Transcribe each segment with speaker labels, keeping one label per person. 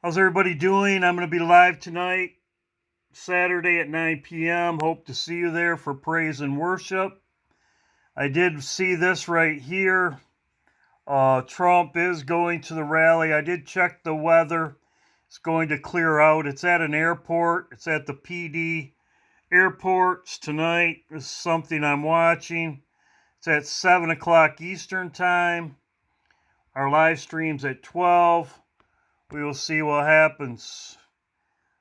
Speaker 1: How's everybody doing? I'm going to be live tonight, Saturday at 9 p.m. Hope to see you there for praise and worship. I did see this right here. Trump is going to the rally. I did check the weather. It's going to clear out. It's at an airport. It's at the PD airports tonight. This is something I'm watching. It's at 7 o'clock Eastern time. Our live stream's at 12. We will see what happens.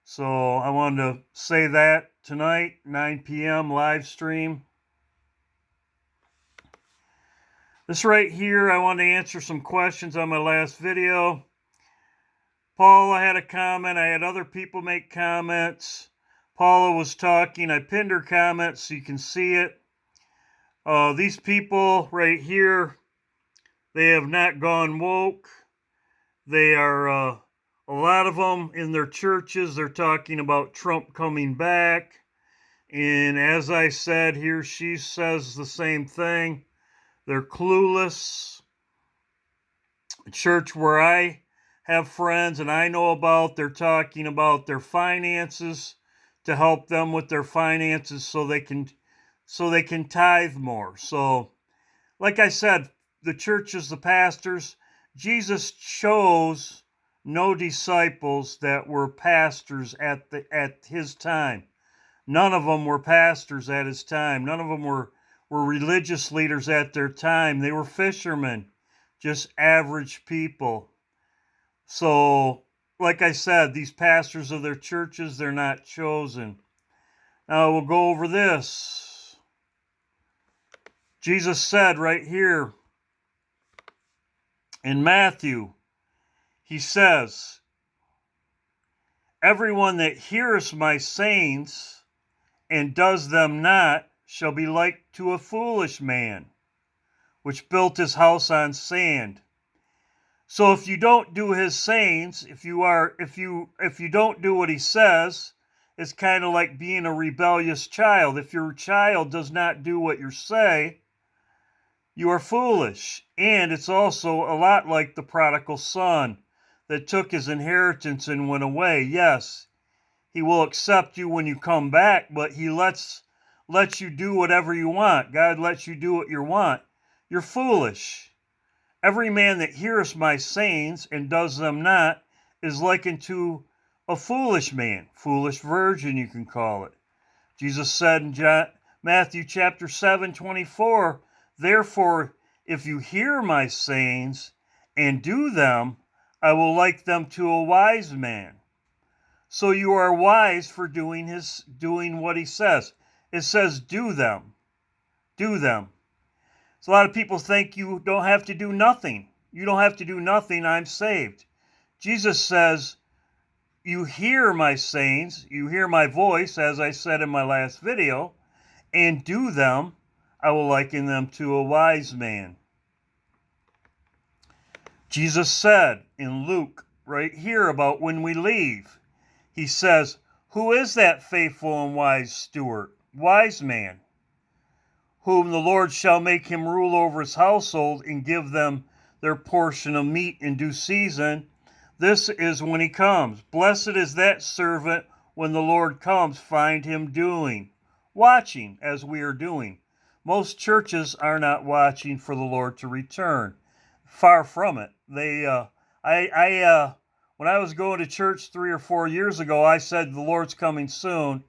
Speaker 1: So I wanted to say that tonight, 9 p.m. live stream. This right here, I wanted to answer some questions on my last video. Paula had a comment. I had other people make comments. Paula was talking. I pinned her comment so you can see it. These people right here, they have not gone woke. They are, a lot of them in their churches, they're talking about Trump coming back. And as I said, here she says the same thing. They're clueless. The church where I have friends and I know about, they're talking about their finances to help them with their finances so they can tithe more. So, like I said, the churches, the pastors, Jesus chose no disciples that were pastors at his time. None of them were pastors at his time. None of them were religious leaders at their time. They were fishermen, just average people. So, like I said, these pastors of their churches, they're not chosen. Now we'll go over this. Jesus said right here in Matthew, he says, "Everyone that hears my sayings and does them not shall be like to a foolish man, which built his house on sand." So if you don't do his sayings, if you don't do what he says, it's kind of like being a rebellious child. If your child does not do what you say, you are foolish. And it's also a lot like the prodigal son that took his inheritance and went away. Yes, he will accept you when you come back, but he lets you do whatever you want. God lets you do what you want. You're foolish. Every man that heareth my sayings and does them not is likened to a foolish man, foolish virgin you can call it. Jesus said in Matthew chapter 7:24, "Therefore, if you hear my sayings and do them, I will like them to a wise man." So you are wise for doing what he says. It says do them. Do them. So a lot of people think you don't have to do nothing. You don't have to do nothing, I'm saved. Jesus says, you hear my sayings, you hear my voice, as I said in my last video, and do them, I will liken them to a wise man. Jesus said in Luke, right here, about when we leave, he says, "Who is that faithful and wise steward, wise man, whom the Lord shall make him rule over his household and give them their portion of meat in due season? This is when he comes. Blessed is that servant when the Lord comes, find him doing," watching as we are doing. Most churches are not watching for the Lord to return. Far from it. When I was going to church 3 or 4 years ago, I said the Lord's coming soon,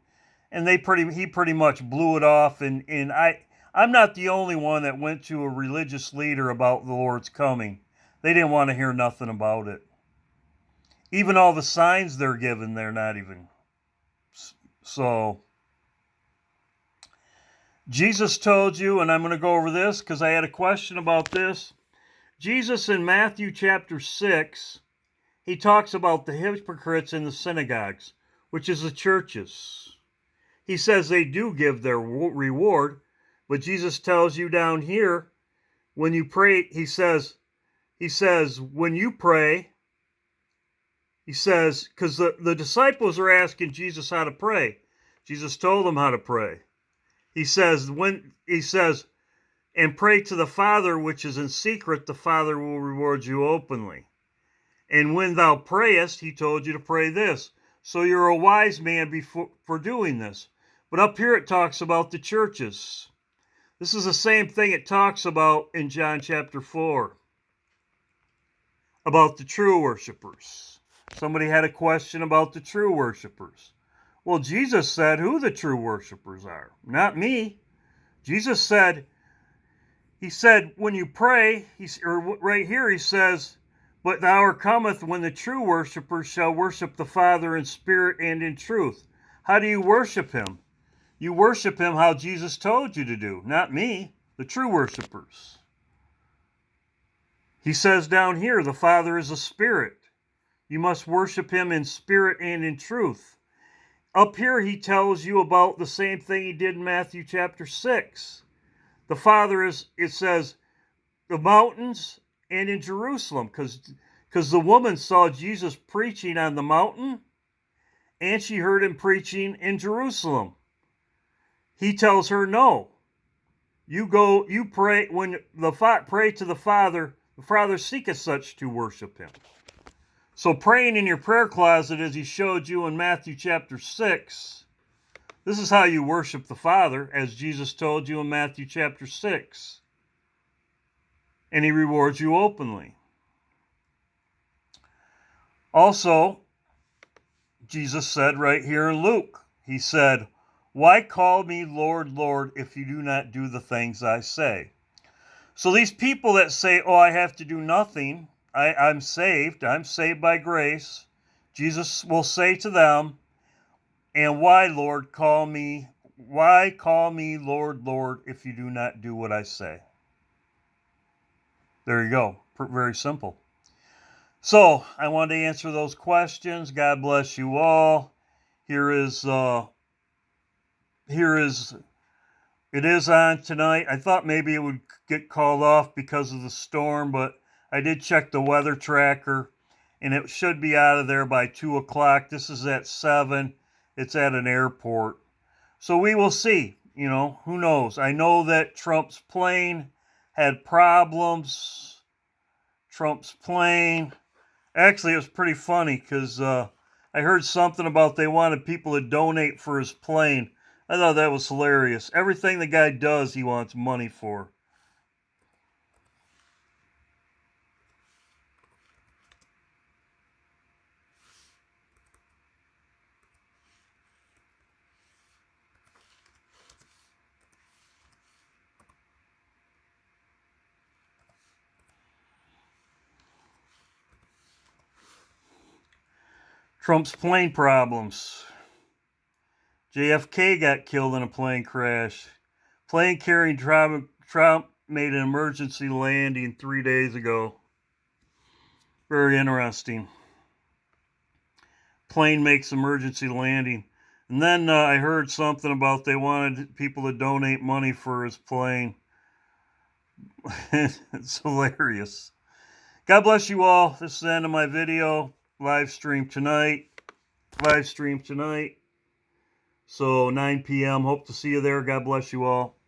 Speaker 1: and he pretty much blew it off. And I'm not the only one that went to a religious leader about the Lord's coming. They didn't want to hear nothing about it. Even all the signs they're given, they're not even. So, Jesus told you, and I'm going to go over this because I had a question about this. Jesus in Matthew chapter 6, he talks about the hypocrites in the synagogues, which is the churches. He says they do give their reward, but Jesus tells you down here, when you pray, he says, when you pray, he says, because the disciples are asking Jesus how to pray. Jesus told them how to pray. He says, and pray to the Father which is in secret, the Father will reward you openly. And when thou prayest, he told you to pray this. So you're a wise man for doing this. But up here it talks about the churches. This is the same thing it talks about in John chapter 4, about the true worshipers. Somebody had a question about the true worshipers. Well, Jesus said who the true worshipers are, not me. Jesus said, he said, when you pray, right here he says, but the hour cometh when the true worshipers shall worship the Father in spirit and in truth. How do you worship him? You worship him how Jesus told you to do, not me, the true worshipers. He says down here, the Father is a spirit. You must worship him in spirit and in truth. Up here he tells you about the same thing he did in Matthew chapter 6. The Father is, it says, the mountains and in Jerusalem, because the woman saw Jesus preaching on the mountain and she heard him preaching in Jerusalem. He tells her, no, you go, you pray, when pray to the Father seeketh such to worship him. So praying in your prayer closet, as he showed you in Matthew chapter 6, this is how you worship the Father, as Jesus told you in Matthew chapter 6. And he rewards you openly. Also, Jesus said right here in Luke, he said, why call me Lord, Lord, if you do not do the things I say? So these people that say, oh, I have to do nothing, I'm saved by grace, Jesus will say to them, and why, Lord, call me Lord, Lord, if you do not do what I say? There you go. Very simple. So, I wanted to answer those questions. God bless you all. It is on tonight. I thought maybe it would get called off because of the storm, but I did check the weather tracker, and it should be out of there by 2 o'clock. This is at 7. It's at an airport. So we will see. You know, who knows? I know that Trump's plane had problems. Actually, it was pretty funny because I heard something about they wanted people to donate for his plane. I thought that was hilarious. Everything the guy does, he wants money for. Trump's plane problems. JFK got killed in a plane crash. Plane carrying Trump made an emergency landing 3 days ago. Very interesting. Plane makes emergency landing. And then I heard something about they wanted people to donate money for his plane. It's hilarious. God bless you all. This is the end of my video. Live stream tonight. So 9 p.m. Hope to see you there. God bless you all.